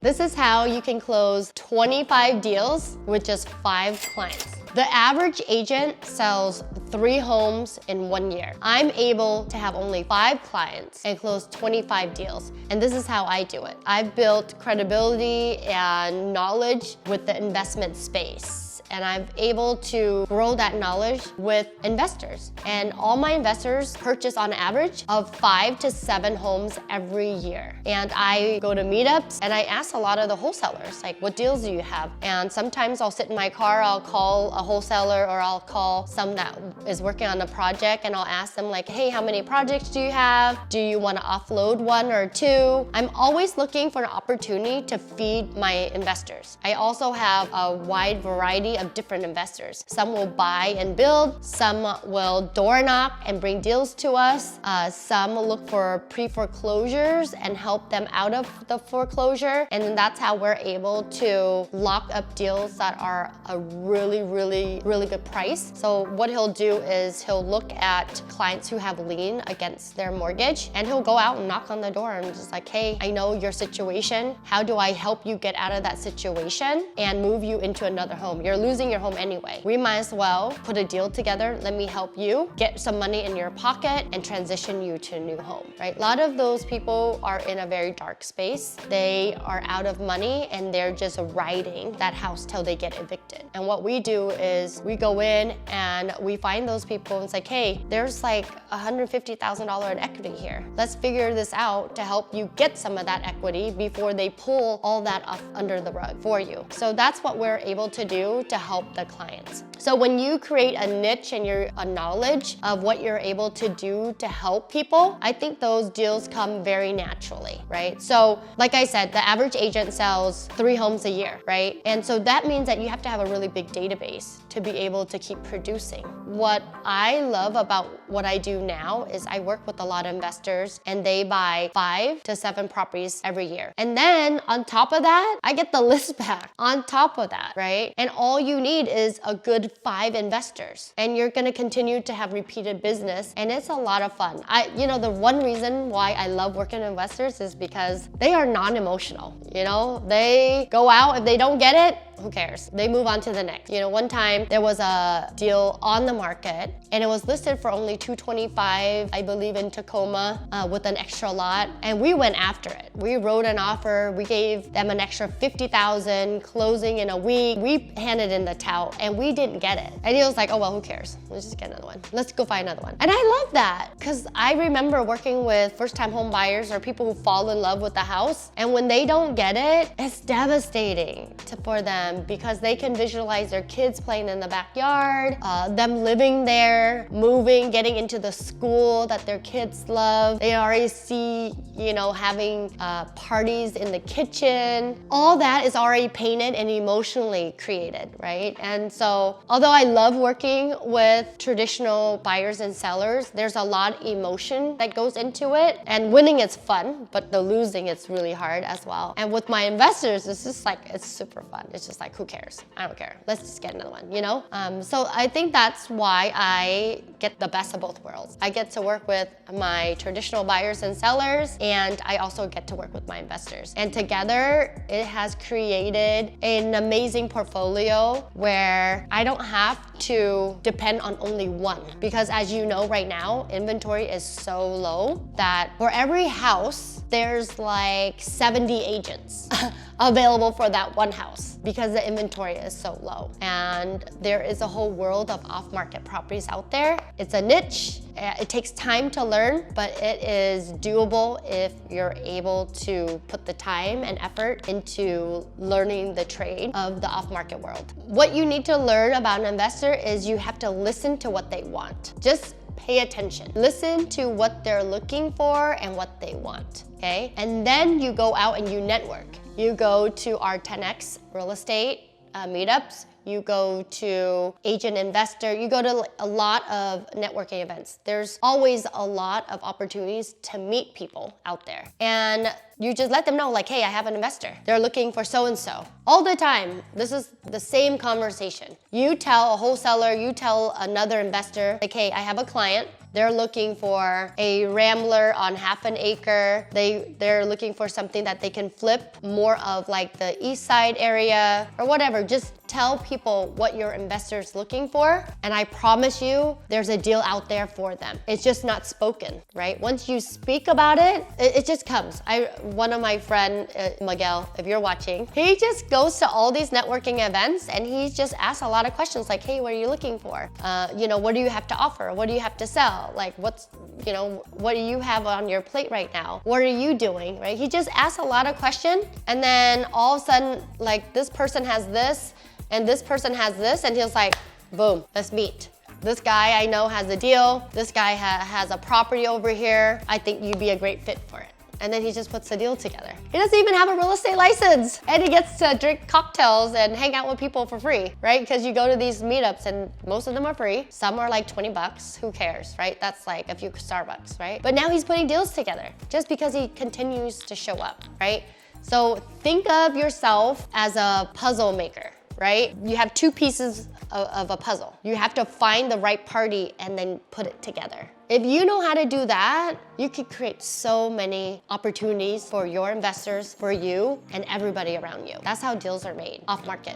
This is how you can close 25 deals with just 5 clients. The average agent sells 3 homes in 1 year. I'm able to have only 5 clients and close 25 deals. And this is how I do it. I've built credibility and knowledge with the investment space. And I'm able to grow that knowledge with investors. And all my investors purchase on average of 5 to 7 homes every year. And I go to meetups and I ask a lot of the wholesalers, like, what deals do you have? And sometimes I'll sit in my car, I'll call a wholesaler or I'll call some that is working on a project and I'll ask them like, hey, how many projects do you have? Do you want to offload 1 or 2? I'm always looking for an opportunity to feed my investors. I also have a wide variety of different investors. Some will buy and build, some will door knock and bring deals to us, some look for pre-foreclosures and help them out of the foreclosure, and then that's how we're able to lock up deals that are a really good price. So what he'll do is he'll look at clients who have lien against their mortgage and he'll go out and knock on the door and just like, hey, I know your situation. How do I help you get out of that situation and move you into another home? You're losing your home anyway. We might as well put a deal together. Let me help you get some money in your pocket and transition you to a new home, right? A lot of those people are in a very dark space. They are out of money and they're just riding that house till they get evicted. And what we do is we go in and we find those people and it's like, hey, there's like $150,000 in equity here. Let's figure this out to help you get some of that equity before they pull all that off under the rug for you. So that's what we're able to do to help the clients. So when you create a niche and a knowledge of what you're able to do to help people, I think those deals come very naturally, right? So like I said, the average agent sells 3 homes a year, right? And so that means that you have to have a really big database to be able to keep producing. What I love about what I do now is I work with a lot of investors and they buy 5 to 7 properties every year. And then on top of that, I get the list back on top of that, right? And all you need is a good 5 investors and you're gonna continue to have repeated business and it's a lot of fun. The one reason why I love working with investors is because they are non-emotional. They go out, if they don't get it, who cares? They move on to the next. One time there was a deal on the market and it was listed for only $225, I believe in Tacoma, with an extra lot. And we went after it. We wrote an offer. We gave them an extra $50,000, closing in a week. We handed in the tout and we didn't get it. And he was like, oh, well, who cares? Let's just get another one. Let's go find another one. And I love that because I remember working with first-time home buyers or people who fall in love with the house. And when they don't get it, it's devastating for them because they can visualize their kids playing in the backyard, them living there, moving, getting into the school that their kids love. They already see, having parties in the kitchen. All that is already painted and emotionally created, right? And so, although I love working with traditional buyers and sellers, there's a lot of emotion that goes into it. And winning is fun, but the losing is really hard as well. And with my investors, it's just like, it's super fun. It's just like, who cares? I don't care. Let's just get another one, So I think that's why I get the best of both worlds. I get to work with my traditional buyers and sellers, and I also get to work with my investors. And together, it has created an amazing portfolio where I don't have to depend on only one. Because as you know right now, inventory is so low that for every house, there's like 70 agents available for that one house because the inventory is so low. And there is a whole world of off-market properties out there. It's a niche. It takes time to learn, but it is doable if you're able to put the time and effort into learning the trade of the off-market world. What you need to learn about an investor is you have to listen to what they want. Just pay attention. Listen to what they're looking for and what they want, okay? And then you go out and you network. You go to our 10X real estate meetups. You go to agent investor, you go to a lot of networking events. There's always a lot of opportunities to meet people out there. And you just let them know like, hey, I have an investor. They're looking for so-and-so. All the time, this is the same conversation. You tell a wholesaler, you tell another investor, like, hey, I have a client. They're looking for a rambler on half an acre. They're looking for something that they can flip, more of like the east side area or whatever. Just tell people what your investor's looking for, and I promise you there's a deal out there for them. It's just not spoken, right? Once you speak about it, it just comes. One of my friend, Miguel, if you're watching, he just goes to all these networking events and he just asks a lot of questions like, hey, what are you looking for? What do you have to offer? What do you have to sell? Like, what do you have on your plate right now? What are you doing, right? He just asks a lot of questions, and then all of a sudden, like, this person has this and this person has this, and he's like, boom, let's meet. This guy I know has a deal. This guy has a property over here. I think you'd be a great fit for it. And then he just puts the deal together. He doesn't even have a real estate license, and he gets to drink cocktails and hang out with people for free, right? Because you go to these meetups and most of them are free. Some are like 20 bucks, who cares, right? That's like a few Starbucks, right? But now he's putting deals together just because he continues to show up, right? So think of yourself as a puzzle maker, right? You have two pieces of a puzzle. You have to find the right party and then put it together. If you know how to do that, you can create so many opportunities for your investors, for you, and everybody around you. That's how deals are made off market.